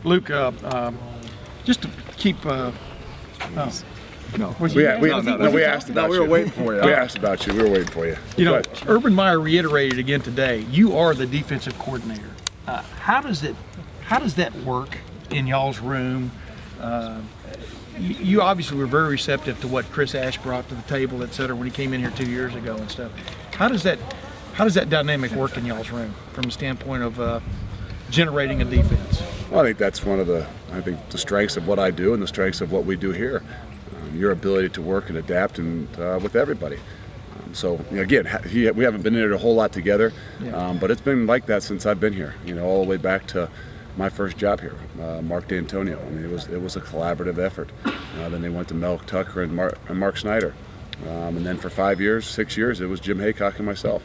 Luke, just to keep. No, we asked about you. We were waiting for you. We asked about you. We were waiting for you. You know, Urban Meyer reiterated again today. You are the defensive coordinator. How does that work in y'all's room? You obviously were very receptive to what Chris Ash brought to the table, et cetera, when he came in here 2 years ago and stuff. How does that dynamic work in y'all's room from the standpoint of generating a defense? Well, I think that's one of the strengths of what I do and the strengths of what we do here. Your ability to work and adapt and with everybody. So again, we haven't been in it a whole lot together, but it's been like that since I've been here. All the way back to my first job here, Mark D'Antonio. I mean, it was a collaborative effort. Then they went to Mel Tucker and Mark Snyder, and then for 6 years, it was Jim Haycock and myself.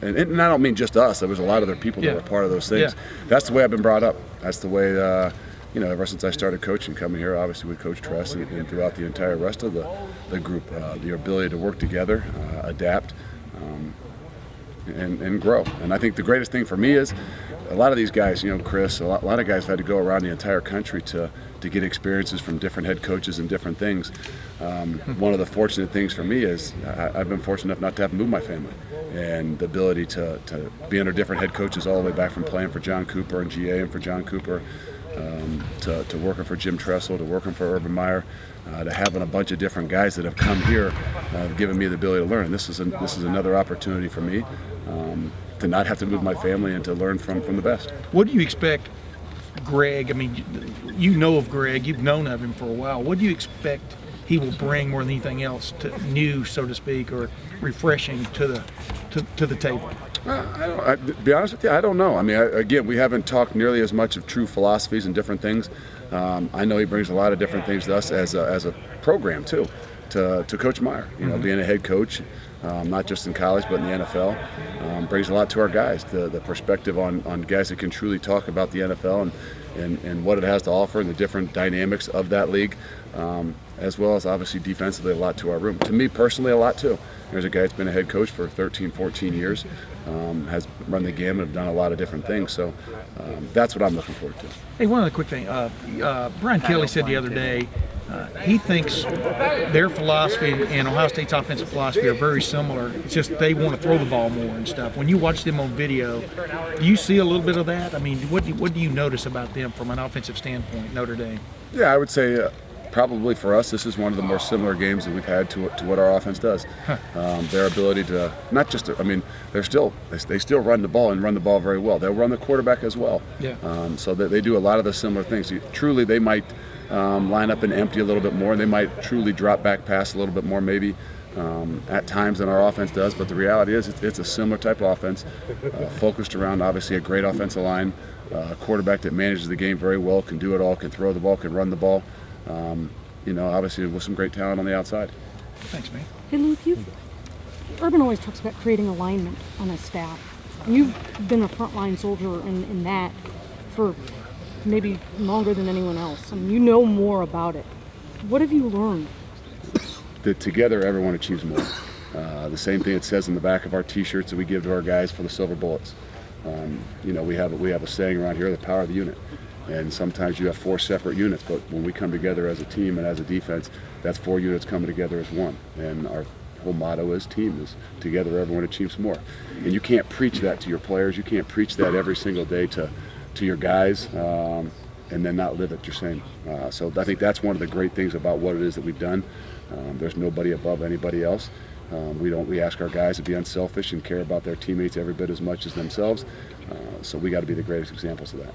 And I don't mean just us. There was a lot of other people that were part of those things. That's the way I've been brought up. That's the way. Ever since I started coaching, coming here, obviously with Coach Tress and throughout the entire rest of the group, the ability to work together, adapt, and grow. And I think the greatest thing for me is a lot of these guys, Chris, a lot of guys have had to go around the entire country to get experiences from different head coaches and different things. One of the fortunate things for me is I've been fortunate enough not to have to move my family, and the ability to be under different head coaches all the way back from playing for John Cooper and GA and for John Cooper, to working for Jim Tressel, to working for Urban Meyer, to having a bunch of different guys that have come here, given me the ability to learn. And this is another opportunity for me to not have to move my family and to learn from the best. What do you expect, Greg? I mean, you know of Greg, you've known of him for a while. What do you expect he will bring more than anything else new, so to speak, or refreshing to the table? To be honest with you, I don't know. I mean, again, we haven't talked nearly as much of true philosophies and different things. I know he brings a lot of different things to us as a program too, to Coach Meyer. Being a head coach, not just in college but in the NFL, brings a lot to our guys. The perspective on guys that can truly talk about the NFL and what it has to offer and the different dynamics of that league, as well as obviously defensively a lot to our room. To me personally, a lot too. There's a guy that's been a head coach for 13, 14 years, has run the gamut, have done a lot of different things. So that's what I'm looking forward to. Hey, one other quick thing. Brian Kelly said the other day he thinks their philosophy and Ohio State's offensive philosophy are very similar. It's just they want to throw the ball more and stuff. When you watch them on video, do you see a little bit of that? I mean, what do you notice about them from an offensive standpoint, Notre Dame? Yeah, I would say probably for us, this is one of the more similar games that we've had to what our offense does. Their ability to not just, they still run the ball and run the ball very well. They'll run the quarterback as well. Yeah. So they do a lot of the similar things. Truly, they might line up and empty a little bit more. They might truly drop back pass a little bit more maybe at times than our offense does. But the reality is it's a similar type of offense, focused around obviously a great offensive line, a quarterback that manages the game very well, can do it all, can throw the ball, can run the ball. Obviously with some great talent on the outside. Thanks, man. Hey, Luke, Urban always talks about creating alignment on his staff. You've been a frontline soldier in that for maybe longer than anyone else. I mean, you know more about it. What have you learned? That together everyone achieves more. The same thing it says in the back of our T-shirts that we give to our guys for the silver bullets. We have a saying around here: the power of the unit. And sometimes you have 4 separate units, but when we come together as a team and as a defense, that's 4 units coming together as one. And our whole motto is team is together everyone achieves more. And you can't preach that to your players. You can't preach that every single day to your guys and then not live it your same. So I think that's one of the great things about what it is that we've done. There's nobody above anybody else. We ask our guys to be unselfish and care about their teammates every bit as much as themselves. So we got to be the greatest examples of that.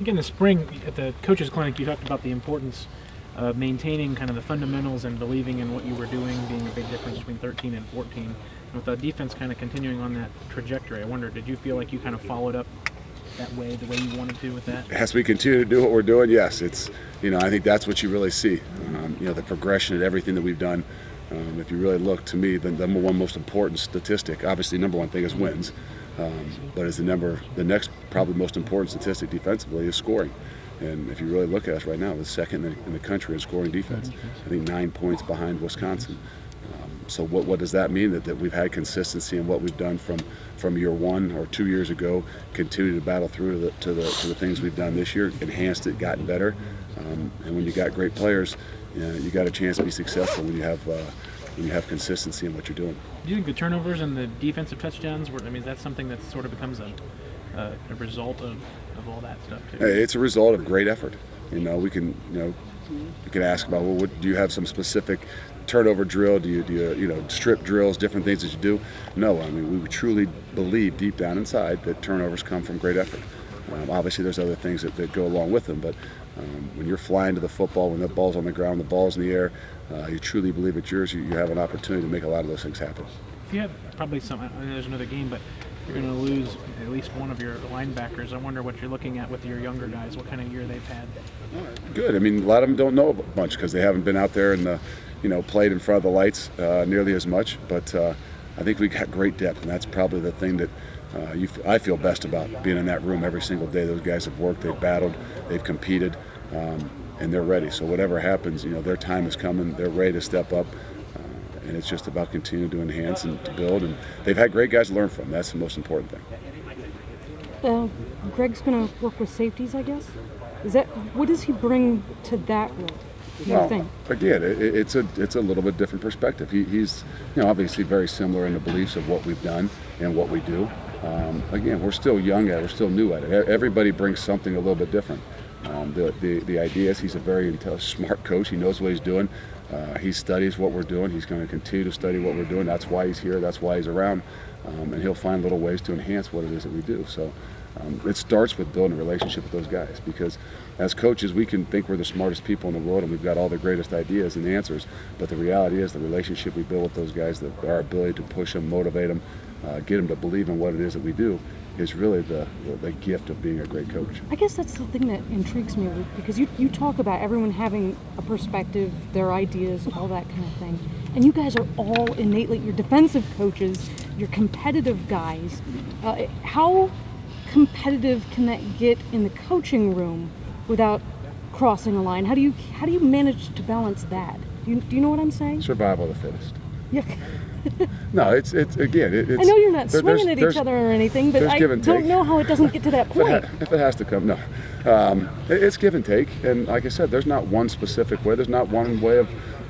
In the spring at the coaches clinic, you talked about the importance of maintaining kind of the fundamentals and believing in what you were doing being a big difference between 13 and 14. And with the defense kind of continuing on that trajectory, I wonder, did you feel like you kind of followed up that way, the way you wanted to with that? As we continue to do what we're doing, yes, it's, I think that's what you really see. The progression of everything that we've done. If you really look, to me, the number one most important statistic, obviously number one thing is wins. But as the next probably most important statistic defensively is scoring. And if you really look at us right now, we're second in the country in scoring defense. I think 9 points behind Wisconsin. So what does that mean? That we've had consistency in what we've done from year 1 or 2 years ago, continue to battle through to the things we've done this year, enhanced it, gotten better. And when you got great players, you got a chance to be successful when you have consistency in what you're doing. Do you think the turnovers and the defensive touchdowns that's something that sort of becomes a result of all that stuff too? It's a result of great effort. We can ask about, well, do you have some specific turnover drill? Do you strip drills, different things that you do? No, I mean, we truly believe deep down inside that turnovers come from great effort. Obviously, there's other things that go along with them, but when you're flying to the football, when the ball's on the ground, the ball's in the air, you truly believe it's yours, you have an opportunity to make a lot of those things happen. If you have probably I know there's another game, but you're going to lose at least one of your linebackers. I wonder what you're looking at with your younger guys, what kind of year they've had. Good. I mean, a lot of them don't know much because they haven't been out there and played in front of the lights nearly as much. But I think we got great depth, and that's probably the thing that I feel best about being in that room every single day. Those guys have worked, they've battled, they've competed, and they're ready. So whatever happens, their time is coming. They're ready to step up. And it's just about continuing to enhance and to build. And they've had great guys to learn from. That's the most important thing. Greg's going to work with safeties, I guess. What does he bring to that role? Well, again, it's a little bit different perspective. He's obviously very similar in the beliefs of what we've done and what we do. Again, we're still young at it. We're still new at it. Everybody brings something a little bit different. The idea is he's a very smart coach. He knows what he's doing. He studies what we're doing. He's going to continue to study what we're doing. That's why he's here. That's why he's around. And he'll find little ways to enhance what it is that we do. So it starts with building a relationship with those guys, because as coaches, we can think we're the smartest people in the world and we've got all the greatest ideas and answers. But the reality is the relationship we build with those guys, our ability to push them, motivate them, get them to believe in what it is that we do, is really the gift of being a great coach. I guess that's the thing that intrigues me, Luke, because you talk about everyone having a perspective, their ideas, all that kind of thing. And you guys are all innately, you're defensive coaches, you're competitive guys. How competitive can that get in the coaching room without crossing a line? How do you manage to balance that? Do you know what I'm saying? Survival of the fittest. Yeah. No, it's again. It's, I know you're not swinging at each other or anything, but I don't know how it doesn't get to that point. If it has to come, no. It's give and take, and like I said, there's not one specific way. There's not one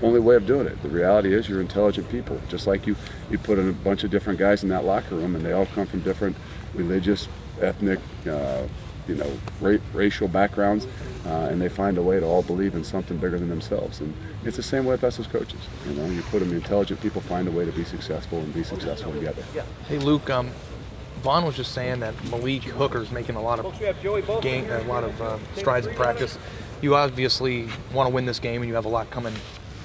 only way of doing it. The reality is you're intelligent people. Just like you put in a bunch of different guys in that locker room, and they all come from different religious, ethnic, racial backgrounds, and they find a way to all believe in something bigger than themselves. And it's the same way with us as coaches. You put them, intelligent people find a way to be successful and be successful together. Hey Luke, Vaughn was just saying that Malik Hooker's making a lot of strides in practice. You obviously want to win this game, and you have a lot coming,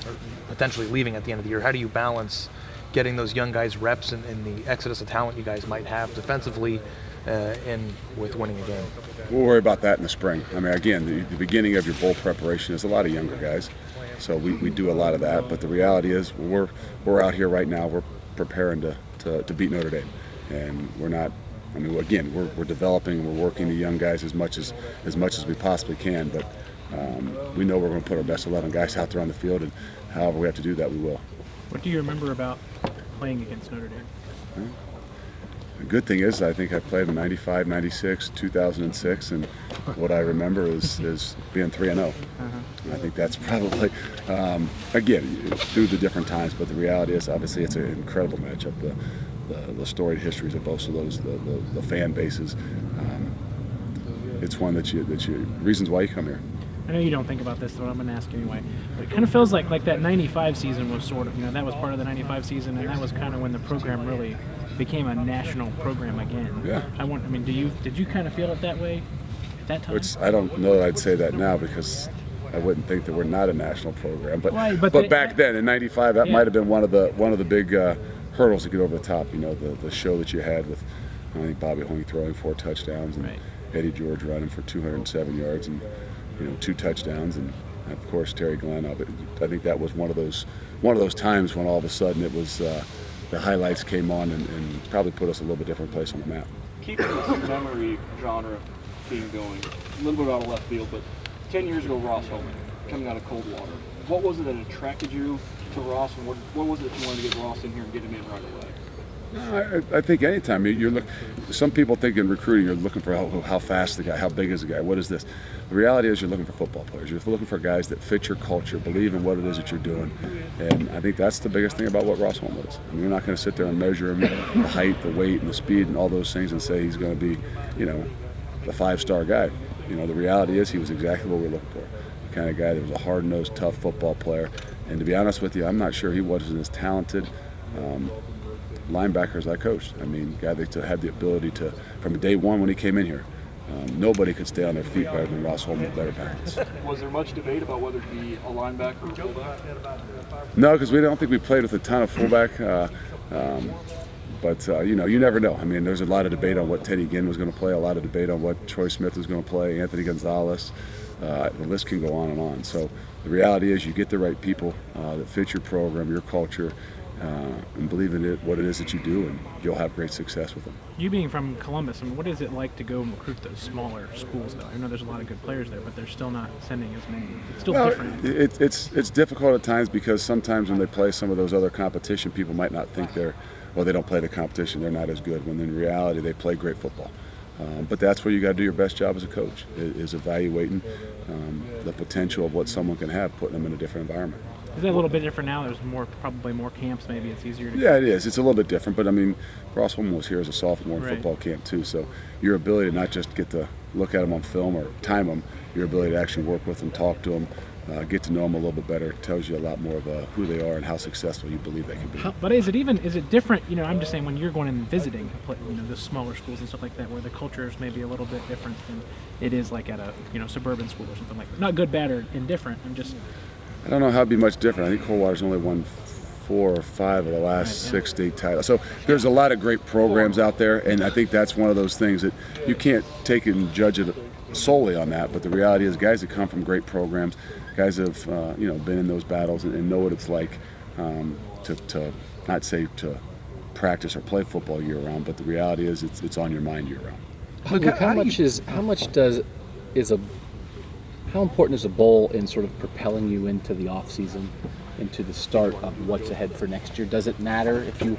or potentially leaving at the end of the year. How do you balance getting those young guys reps and the exodus of talent you guys might have defensively and with winning a game? We'll worry about that in the spring. I mean, again, the beginning of your bowl preparation is a lot of younger guys, so we do a lot of that. But the reality is we're out here right now. We're preparing to beat Notre Dame, and we're not. I mean, again, we're developing. We're working the young guys as much as we possibly can. But we know we're going to put our best 11 guys out there on the field, and however we have to do that, we will. What do you remember about playing against Notre Dame? The good thing is I think I played in 95, 96, 2006, and what I remember is being 3-0. I think that's probably, again, through the different times, but the reality is obviously it's an incredible matchup. The storied histories of both of those, the fan bases. It's one that reasons why you come here. I know you don't think about this, but I'm going to ask you anyway. But it kind of feels like that 95 season was sort of, that was part of the 95 season, and that was kind of when the program really became a national program again. Yeah. Did you kind of feel it that way at that time? I don't know that I'd say that now, because I wouldn't think that we're not a national program. But right, but back then in '95, that might have been one of the big hurdles to get over the top. The show that you had with, I think, Bobby Hoying throwing 4 touchdowns and Eddie George running for 207 yards and 2 touchdowns, and of course Terry Glenn. I think that was one of those times when all of a sudden it was the highlights came on and probably put us a little bit different place on the map. Keeping this memory genre theme going, a little bit out of left field, but 10 years ago, Ross Holman coming out of Coldwater. What was it that attracted you to Ross, and what was it you wanted to get Ross in here and get him in right away? I think anytime some people think in recruiting you're looking for how fast the guy, how big is the guy, what is this? The reality is you're looking for football players. You're looking for guys that fit your culture, believe in what it is that you're doing, and I think that's the biggest thing about what Ross Holm is. I mean, you're not going to sit there and measure him, the height, the weight, and the speed, and all those things, and say he's going to be, the 5-star guy. The reality is he was exactly what we're looking for. The kind of guy that was a hard-nosed, tough football player, and to be honest with you, I'm not sure he wasn't as talented. Linebackers I coached. I mean, guy that had the ability to, from day one when he came in here, nobody could stay on their feet better than Ross Holm with better balance. Was there much debate about whether to be a linebacker or fullback? No, because we don't think we played with a ton of fullback. But you never know. I mean, there's a lot of debate on what Teddy Ginn was going to play, a lot of debate on what Troy Smith was going to play, Anthony Gonzalez. The list can go on and on. So the reality is you get the right people that fit your program, your culture, and believe in it, what it is that you do, and you'll have great success with them. You being from Columbus, I mean, what is it like to go and recruit those smaller schools, though? I know there's a lot of good players there, but they're still not sending as many. It's still different. It's difficult at times because sometimes when they play some of those other competition, people might not think they don't play the competition, they're not as good, when in reality they play great football. But that's where you got to do your best job as a coach, is evaluating the potential of what someone can have, putting them in a different environment. Is that a little bit different now? There's probably more camps. Maybe it's easier to. Yeah, it is. It's a little bit different, but I mean, Ross Holm was here as a sophomore in Right. football camp too. So your ability to not just get to look at them on film or time them, your ability to actually work with them, talk to them, get to know them a little bit better, tells you a lot more of who they are and how successful you believe they can be. But is it different? I'm just saying when you're going and visiting, the smaller schools and stuff like that, where the culture is maybe a little bit different than it is like at a suburban school or something like that. Not good, bad, or indifferent. I don't know how it'd be much different. I think Coldwater's only won 4 or 5 of the last 6 state titles. So there's a lot of great programs out there, and I think that's one of those things that you can't take and judge it solely on that. But the reality is, guys that come from great programs, guys that have been in those battles and know what it's like to not say to practice or play football year round, but the reality is it's on your mind year round. Luke, how important is a bowl in sort of propelling you into the off season, into the start of what's ahead for next year? Does it matter if you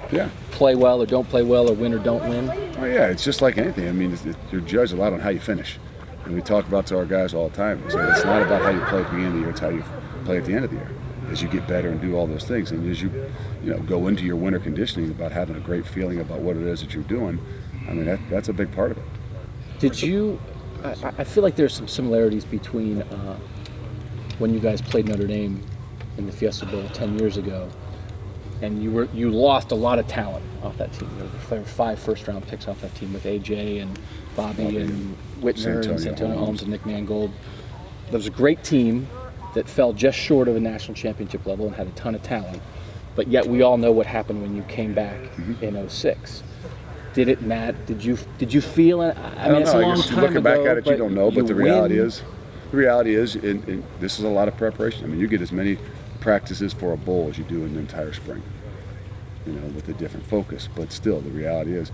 play well or don't play well, or win or don't win? Oh yeah, it's just like anything. I mean, you're judged a lot on how you finish, and we talk about to our guys all the time. So it's not about how you play at the beginning of the year; it's how you play at the end of the year. As you get better and do all those things, and as you go into your winter conditioning, about having a great feeling about what it is that you're doing. I mean, that's a big part of it. Did you? I feel like there's some similarities between when you guys played Notre Dame in the Fiesta Bowl 10 years ago, and you lost a lot of talent off that team. There were 5 first-round picks off that team with AJ and Bobby and Whitner and Santonio Holmes and Nick Mangold. There was a great team that fell just short of the national championship level and had a ton of talent, but yet we all know what happened when you came back in 06. Did it matter? Did you feel it? I mean, it's a long time looking ago, back at it, you don't know. But the reality win. is, this is a lot of preparation. I mean, you get as many practices for a bowl as you do in the entire spring. With a different focus. But still, the reality is,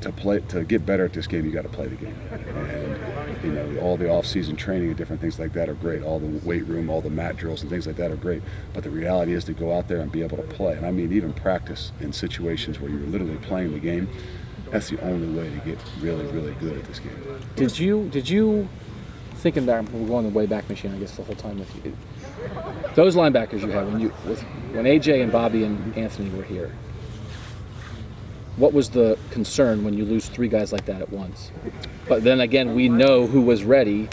to get better at this game, you got to play the game. And all the off-season training and different things like that are great. All the weight room, all the mat drills and things like that are great. But the reality is to go out there and be able to play. And I mean, even practice in situations where you're literally playing the game. That's the only way to get really, really good at this game. Did you thinking back? We're going the way back machine, I guess, the whole time with you. Those linebackers you had when AJ and Bobby and Anthony were here. What was the concern when you lose 3 guys like that at once? But then again, we know who was ready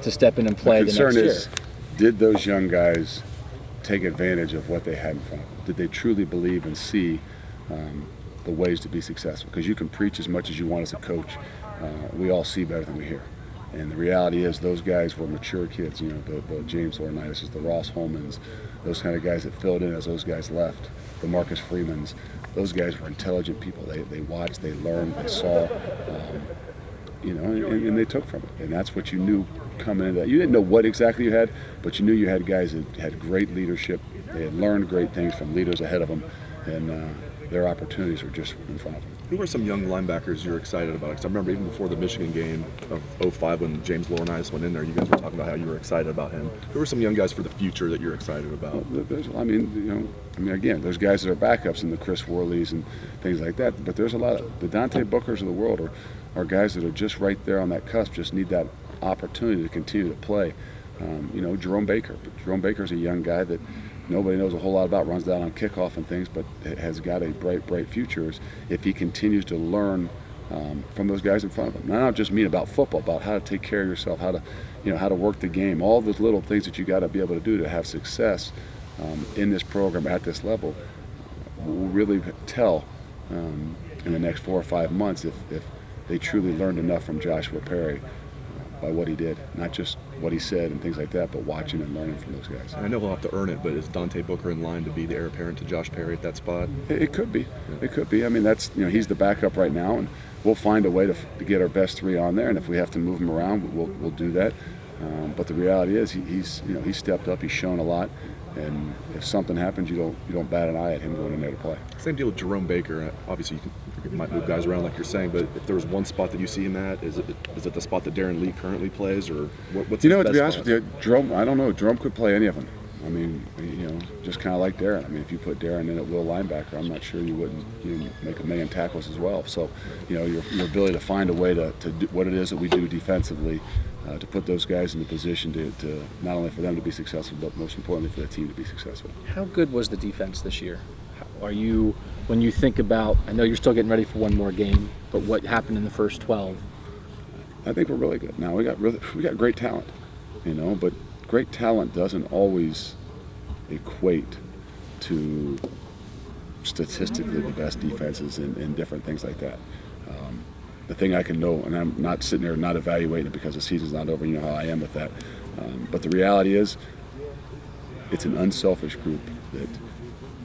to step in and play the next year. The concern is, did those young guys take advantage of what they had in front of them? Did they truly believe and see the ways to be successful? Because you can preach as much as you want as a coach. We all see better than we hear. And the reality is those guys were mature kids, the James Laurinaitis, the Ross Holmans, those kind of guys that filled in as those guys left, the Marcus Freemans. Those guys were intelligent people. They watched, they learned, they saw, and they took from it. And that's what you knew coming into that. You didn't know what exactly you had, but you knew you had guys that had great leadership. They had learned great things from leaders ahead of them, and their opportunities were just in front of them. Who are some young linebackers you're excited about? Because I remember even before the Michigan game of '05 when James Laurinaitis went in there, you guys were talking about how you were excited about him. Who are some young guys for the future that you're excited about? Again, there's guys that are backups in the Chris Worleys and things like that, but there's a lot of the Dante Bookers of the world are guys that are just right there on that cusp, just need that opportunity to continue to play. Jerome Baker. Jerome Baker's a young guy that nobody knows a whole lot about, runs down on kickoff and things, but has got a bright future if he continues to learn from those guys in front of him. Not just mean about football, about how to take care of yourself, how to work the game, all those little things that you got to be able to do to have success in this program at this level will really tell in the next 4 or 5 months if they truly learned enough from Joshua Perry by what he did, not just what he said and things like that, but watching and learning from those guys. I know he'll have to earn it, but is Dante Booker in line to be the heir apparent to Josh Perry at that spot? It could be. It could be. I mean, that's he's the backup right now, and we'll find a way to get our best 3 on there. And if we have to move him around, we'll do that. But the reality is, he's stepped up. He's shown a lot. And if something happens, you don't bat an eye at him going in there to play. Same deal with Jerome Baker. Obviously, you might move guys around like you're saying, but if there was one spot that you see him at, is it the spot that Darren Lee currently plays, or what's his best to be honest spot? with you, Jerome, I don't know. Jerome could play any of them. I mean, just kind of like Darren. I mean, if you put Darren in at will linebacker, I'm not sure you wouldn't make a million tackles as well. So, your ability to find a way to do what it is that we do defensively, to put those guys in the position to not only for them to be successful, but most importantly for the team to be successful. How good was the defense this year? When you think about, I know you're still getting ready for one more game, but what happened in the first 12? I think we're really good. Now we got great talent, but great talent doesn't always equate to statistically the best defenses and different things like that. The thing I can know, and I'm not sitting there not evaluating it because the season's not over, you know how I am with that, but the reality is it's an unselfish group that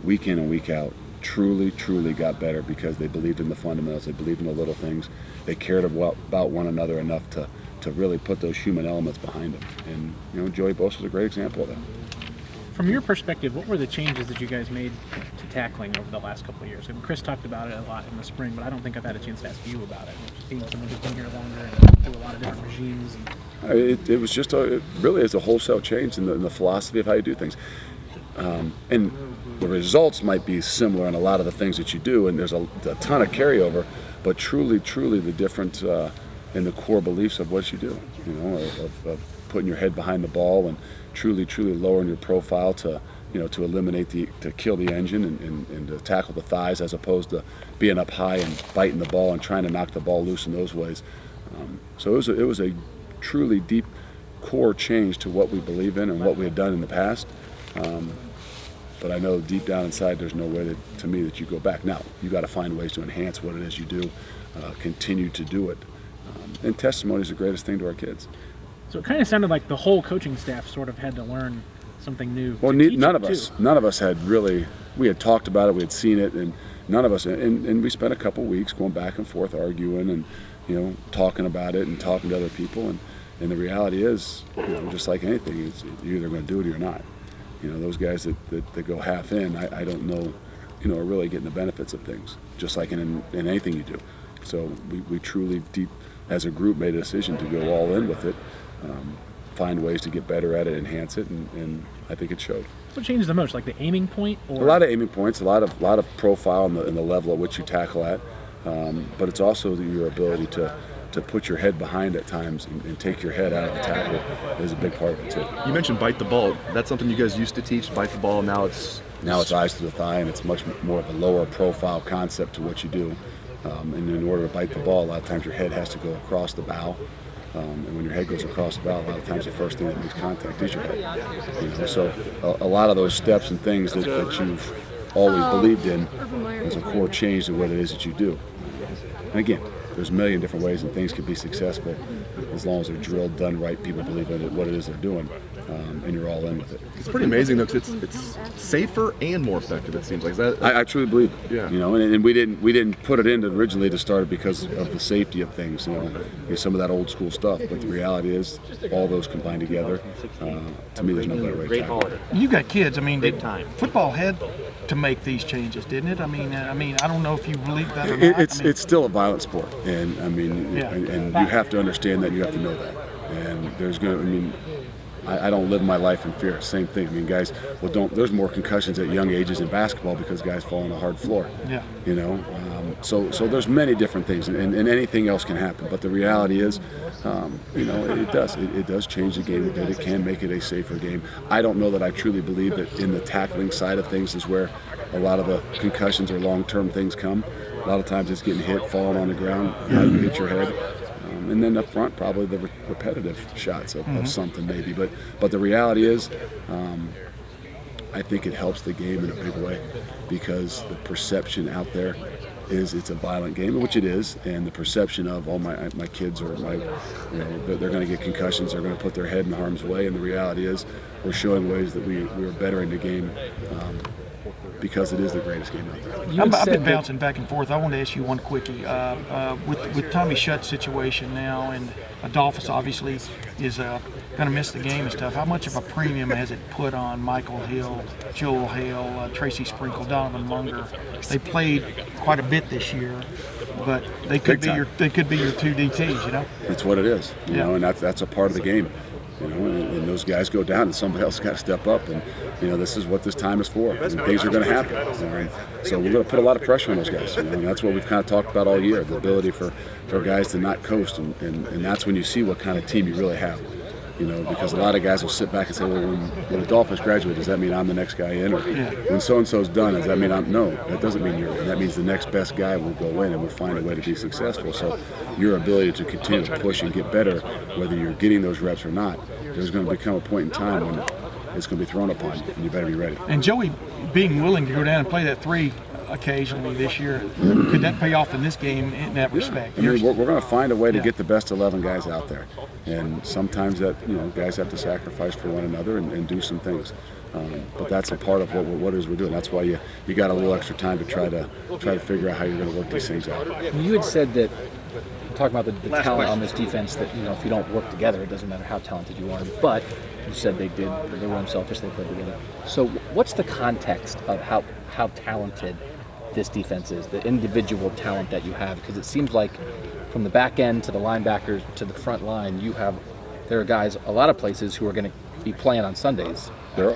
week in and week out truly got better because they believed in the fundamentals, they believed in the little things, they cared about one another enough to really put those human elements behind them. And Joey Bosa's a great example of that. From your perspective, what were the changes that you guys made to tackling over the last couple of years? I mean, Chris talked about it a lot in the spring, but I don't think I've had a chance to ask you about it. Being someone who's been here longer and through a lot of different regimes. It was just it really is a wholesale change in the philosophy of how you do things. And the results might be similar in a lot of the things that you do, and there's a ton of carryover, but truly the difference in the core beliefs of what you do, of putting your head behind the ball and truly lowering your profile to eliminate to kill the engine and to tackle the thighs as opposed to being up high and biting the ball and trying to knock the ball loose in those ways. So it was a truly deep core change to what we believe in and what we had done in the past. But I know deep down inside there's no way to me that you go back. Now, you got to find ways to enhance what it is you do, continue to do it. And testimony is the greatest thing to our kids. So it kind of sounded like the whole coaching staff sort of had to learn something new. Well, none of us had really, we had talked about it, we had seen it, and none of us, and we spent a couple weeks going back and forth arguing and, talking about it and talking to other people. And the reality is, just like anything, you're either going to do it or you're not. Those guys that go half in, I don't know, are really getting the benefits of things, just like in anything you do. So we truly, deep as a group, made a decision to go all in with it, find ways to get better at it, enhance it, and I think it showed. What changed the most, like the aiming point? Or? A lot of aiming points, a lot of profile in the level at which you tackle at, but it's also your ability to put your head behind at times and take your head out of the tackle is a big part of it too. You mentioned bite the ball. That's something you guys used to teach, bite the ball. Now it's eyes to the thigh, and it's much more of a lower profile concept to what you do. And in order to bite the ball, a lot of times your head has to go across the bow. And when your head goes across the bow, a lot of times the first thing that makes contact is your head. So a lot of those steps and things that you've always believed in is a core change to what it is that you do. And again, there's a million different ways and things can be successful as long as they're drilled, done right, people believe in it, what it is they're doing. and you're all in with it. It's pretty amazing though, because it's safer and more effective. It seems like I truly believe it. Yeah. You know, and we didn't put it in originally to start it because of the safety of things. You know, some of that old school stuff. But the reality is, all those combined together. To me, there's no better way to tackle it. You got kids. I mean, Big time. Football had to make these changes, didn't it? I mean, I don't know if you believe that or not. It's still a violent sport, and I mean, Yeah. and you have to understand that. You have to know that. And there's gonna. I mean, I don't live my life in fear. Same thing. I mean, guys, there's more concussions at young ages in basketball because guys fall on a hard floor. Yeah. You know, so there's many different things, and anything else can happen. But the reality is, you know, it does change the game a bit. It can make it a safer game. I don't know that I truly believe that in the tackling side of things is where a lot of the concussions or long-term things come. A lot of times it's getting hit, falling on the ground, how you hit your head. And then up front, probably the repetitive shots of something maybe. But the reality is, I think it helps the game in a big way because the perception out there is it's a violent game, which it is, and the perception of my kids or they're going to get concussions, they're going to put their head in harm's way, and the reality is we're showing ways that we're better in the game. Because it is the greatest game out there. I've been bouncing back and forth. I want to ask you one quickie. With Tommy Shutt's situation now, and Adolphus obviously is going to miss the game and stuff, how much of a premium has it put on Michael Hill, Joel Hale, Tracy Sprinkle, Donovan Munger? They played quite a bit this year, but they could be your two DTs, you know? It's what it is, you know, and that's a part of the game. You know, and those guys go down, and somebody else got to step up. And you know, this is what this time is for. And things are going to happen. Right? So we're going to put a lot of pressure on those guys. You know, and that's what we've kind of talked about all year: the ability for guys to not coast, and that's when you see what kind of team you really have. You know, because a lot of guys will sit back and say, well, when the Dolphins graduate, does that mean I'm the next guy in? Or when so-and-so's done, does that mean I'm? No, that doesn't mean you're in. That means the next best guy will go in and will find a way to be successful. So your ability to continue to push and get better, whether you're getting those reps or not, there's going to become a point in time when it's going to be thrown upon you, and you better be ready. And Joey being willing to go down and play that 3 occasionally this year, could that pay off in this game in that respect? I mean, we're going to find a way to get the best 11 guys out there, and sometimes that guys have to sacrifice for one another and do some things. But that's a part of what it is we're doing. That's why you got a little extra time to try to figure out how you're going to work these things out. You had said that, talking about the talent on this defense, that if you don't work together, it doesn't matter how talented you are. But you said they were unselfish, they played together. So what's the context of how talented this defense is, the individual talent that you have? Because it seems like from the back end to the linebackers to the front line, there are guys a lot of places who are going to be playing on Sundays. There are.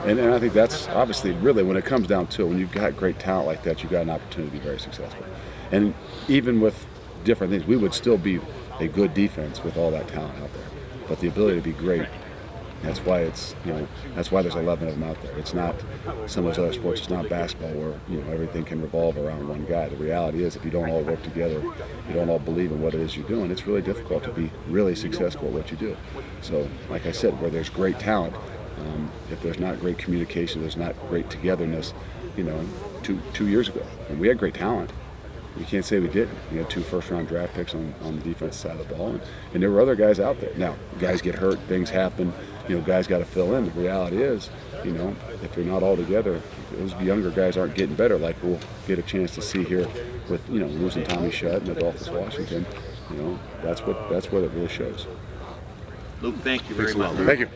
And I think that's obviously really when it comes down to it, when you've got great talent like that, you've got an opportunity to be very successful. And even with different things, we would still be a good defense with all that talent out there. But the ability to be great, that's why that's why there's 11 of them out there. It's not some of those other sports. It's not basketball where everything can revolve around one guy. The reality is, if you don't all work together, you don't all believe in what it is you're doing, it's really difficult to be really successful at what you do. So, like I said, where there's great talent, if there's not great communication, there's not great togetherness. 2 years ago, and we had great talent. You can't say we didn't. We had 2 first-round draft picks on the defensive side of the ball, and there were other guys out there. Now, guys get hurt, things happen. Guys got to fill in. The reality is, if they're not all together, those younger guys aren't getting better. Like we'll get a chance to see here with losing Tommy Shutt and Adolphus Washington. That's what it really shows. Luke, thank you very much. Thank you.